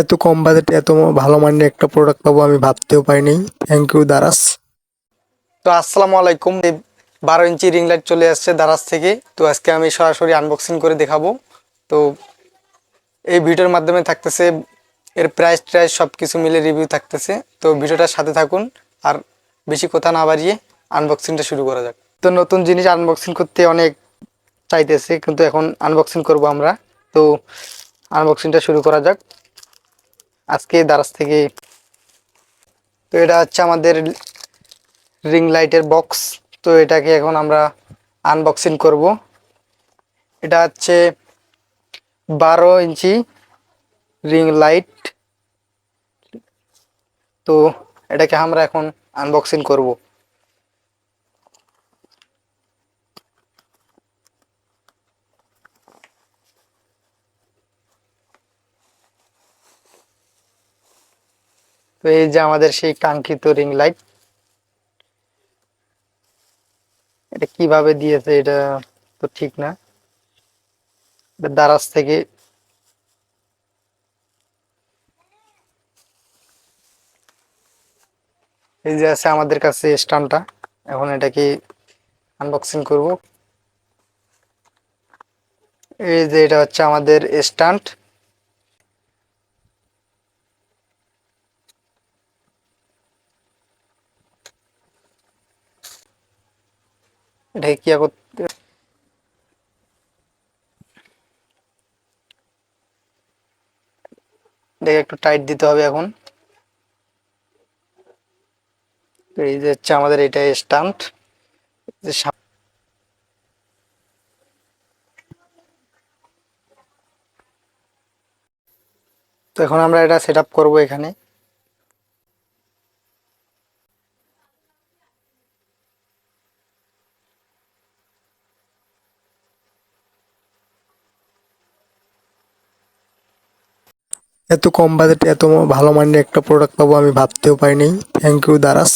এত কম বাজেটে এত ভালো মানের একটা প্রোডাক্ট পাবো আমি ভাবতেও পারিনি। থ্যাংক ইউ দারাস। তো আসসালামু আলাইকুম। এই 12 ইঞ্চি রিং লাইট চলে আসছে দারাজ থেকে। তো আজকে আমি সরাসরি আনবক্সিং করে দেখাবো। তো এই ভিডিওর মাধ্যমে থাকতেছে এর প্রাইস ট্রাইস সব কিছু মিলে রিভিউ থাকতেছে। তো ভিডিওটার সাথে থাকুন। আর বেশি কথা না বাড়িয়ে আনবক্সিংটা শুরু করা যাক। তো নতুন জিনিস আনবক্সিং করতে অনেক চাইতেছে, কিন্তু এখন আনবক্সিং করব আমরা। তো আনবক্সিংটা শুরু করা যাক আজকে দারাজ থেকে। তো এটা হচ্ছে আমাদের রিং লাইটের বক্স। তো এটাকে এখন আমরা আনবক্সিং করব। এটা হচ্ছে 12 ইঞ্চি রিং লাইট। তো এটাকে আমরা এখন আনবক্সিং করব। তো এই যে আমাদের সেই কাঙ্ক্ষিত রিং লাইট। এটা কিভাবে দিয়েছে এটা তো ঠিক না। এটা দারাজ থেকে। এই যে আছে আমাদের কাছে স্ট্যান্ডটা। এখন এটাকে আনবক্সিং করব। এই যে এটা হচ্ছে আমাদের স্ট্যান্ড। এটাকে কি করতে, এটাকে একটু টাইট দিতে হবে এখন। তো এই যে হচ্ছে আমাদের এটা স্ট্যান্ড। তো এখন আমরা এটা সেট আপ করবো এখানে। এত কম বাজেটে এত ভালো মানের একটা প্রোডাক্ট পাবো আমি ভাবতেও পারিনি। Thank you দারাস।